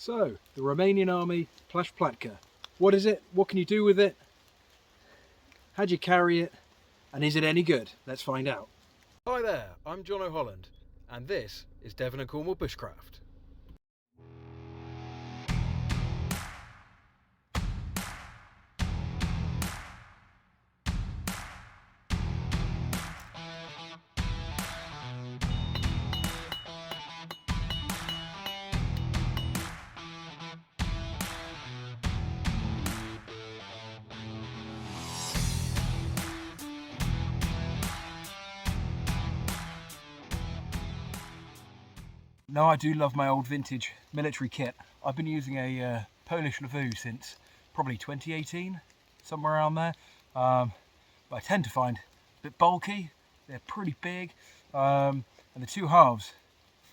So, the Romanian Army Plash Palatka. What is it? What can you do with it? How do you carry it? And is it any good? Let's find out. Hi there, I'm John O'Holland, and this is Devon and Cornwall Bushcraft. Now I do love my old vintage military kit. I've been using a Polish Lwów since probably 2018, somewhere around there. But I tend to find a bit bulky, they're pretty big, and the two halves,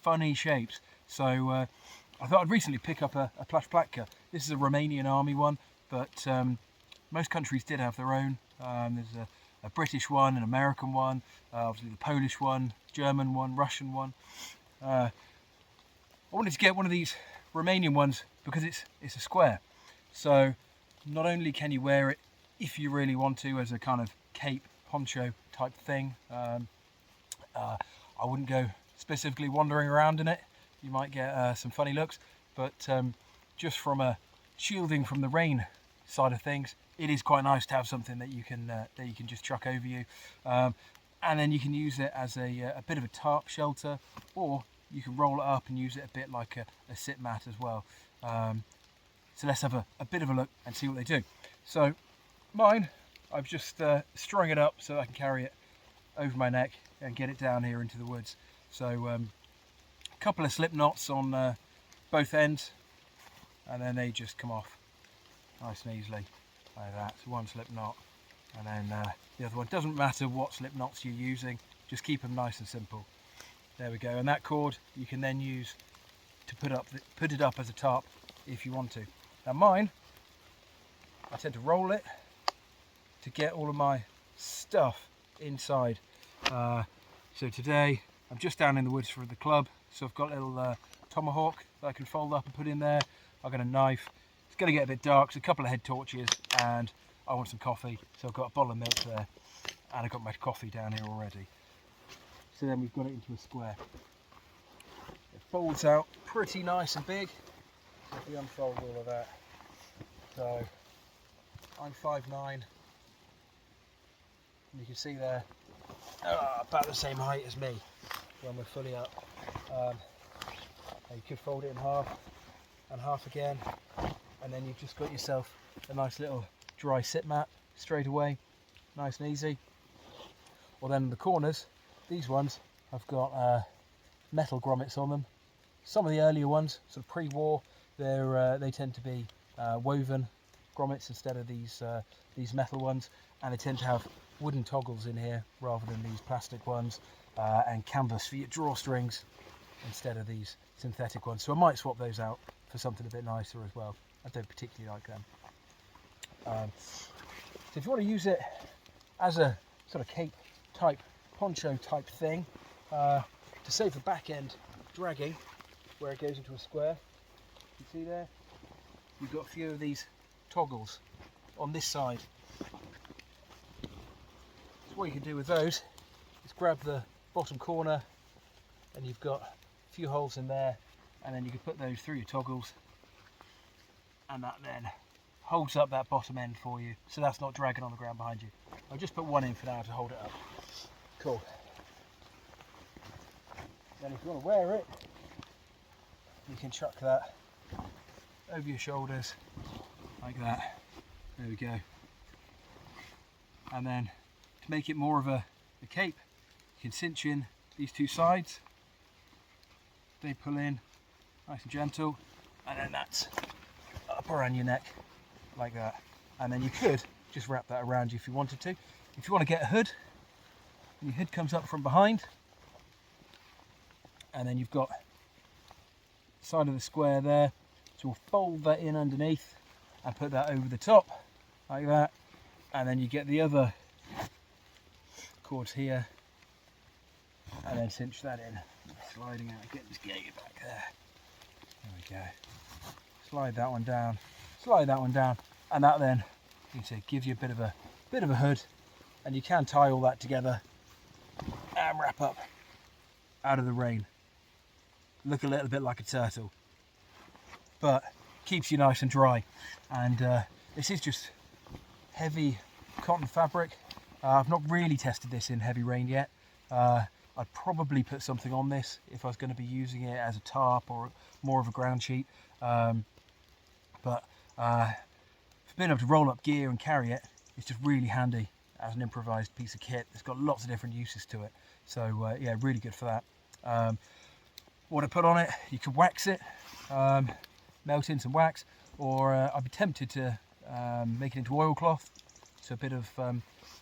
funny shapes. So I thought I'd recently pick up a Plash Palatka. This is a Romanian army one, but most countries did have their own. There's a British one, an American one, obviously the Polish one, German one, Russian one. I wanted to get one of these Romanian ones because it's a square. So not only can you wear it if you really want to as a kind of cape, poncho type thing. I wouldn't go specifically wandering around in it. You might get some funny looks, but just from a shielding from the rain side of things, it is quite nice to have something that you can just chuck over you. And then you can use it as a bit of a tarp shelter, or you can roll it up and use it a bit like a sit mat as well. So let's have a bit of a look and see what they do. So mine, I've just strung it up so I can carry it over my neck and get it down here into the woods. So a couple of slip knots on both ends, and then they just come off nice and easily like that. So one slip knot, and then the other one. Doesn't matter what slip knots you're using, just keep them nice and simple. There we go, and that cord you can then use to put it up as a tarp if you want to. Now mine, I tend to roll it to get all of my stuff inside. So today I'm just down in the woods for the club, so I've got a little tomahawk that I can fold up and put in there. I've got a knife. It's going to get a bit dark, so a couple of head torches, and I want some coffee, so I've got a bottle of milk there, and I've got my coffee down here already. So then we've got it into a square. It folds out pretty nice and big. So if we unfold all of that, so I'm 5'9", and you can see there about the same height as me when we're fully up. You could fold it in half and half again, and then you've just got yourself a nice little dry sit mat straight away, nice and easy. Or then the corners, these ones have got metal grommets on them. Some of the earlier ones, sort of pre-war, they tend to be woven grommets instead of these metal ones, and they tend to have wooden toggles in here rather than these plastic ones, and canvas for your drawstrings instead of these synthetic ones. So I might swap those out for something a bit nicer as well. I don't particularly like them. So if you want to use it as a sort of cape type, poncho type thing, to save the back end dragging where it goes into a square, you see there, you've got a few of these toggles on this side. So what you can do with those is grab the bottom corner, and you've got a few holes in there, and then you can put those through your toggles, and that then holds up that bottom end for you, so that's not dragging on the ground behind you. I'll just put one in for now to hold it up. Cool. Then if you want to wear it, you can chuck that over your shoulders like that. There we go. And then to make it more of a cape, you can cinch in these two sides. They pull in nice and gentle, and then that's up around your neck like that. And then you could just wrap that around you if you wanted to. If you want to get a hood, and your hood comes up from behind, and then you've got the side of the square there, so we'll fold that in underneath and put that over the top like that, and then you get the other cords here, and then cinch that in, sliding out, get this gator back there, There we go. Slide that one down. Slide that one down, and that then, you can see, gives you a bit of a hood, and you can tie all that together and wrap up out of the rain. Look a little bit like a turtle, but keeps you nice and dry. And this is just heavy cotton fabric. I've not really tested this in heavy rain yet. I'd probably put something on this if I was going to be using it as a tarp or more of a ground sheet. But for being able to roll up gear and carry it, it's just really handy as an improvised piece of kit. It's got lots of different uses to it. So yeah, really good for that. What I put on it, you could wax it, melt in some wax, or I'd be tempted to make it into oilcloth. So a bit of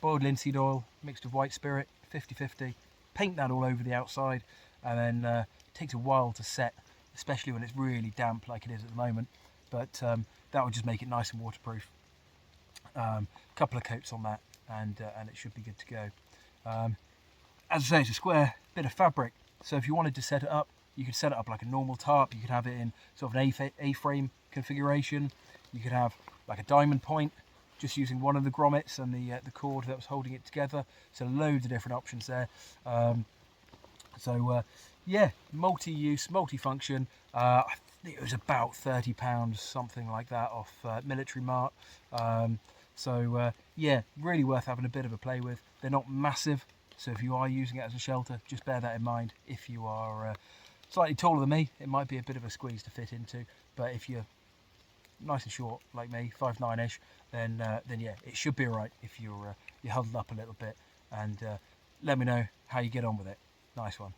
boiled linseed oil mixed with white spirit, 50-50. Paint that all over the outside, and then it takes a while to set, especially when it's really damp like it is at the moment. But that would just make it nice and waterproof. Couple of coats on that, and it should be good to go. As I say, it's a square bit of fabric, so if you wanted to set it up, you could set it up like a normal tarp. You could have it in sort of an A-frame configuration. You could have like a diamond point, just using one of the grommets and the cord that was holding it together. So loads of different options there. Yeah, multi-use, multi-function. I think it was about £30, something like that, off Military Mart. Yeah, really worth having a bit of a play with. They're not massive, so if you are using it as a shelter, just bear that in mind. If you are slightly taller than me, it might be a bit of a squeeze to fit into, but if you're nice and short like me, 5'9"-ish, then yeah, it should be alright if you're huddled up a little bit. And let me know how you get on with it. Nice one.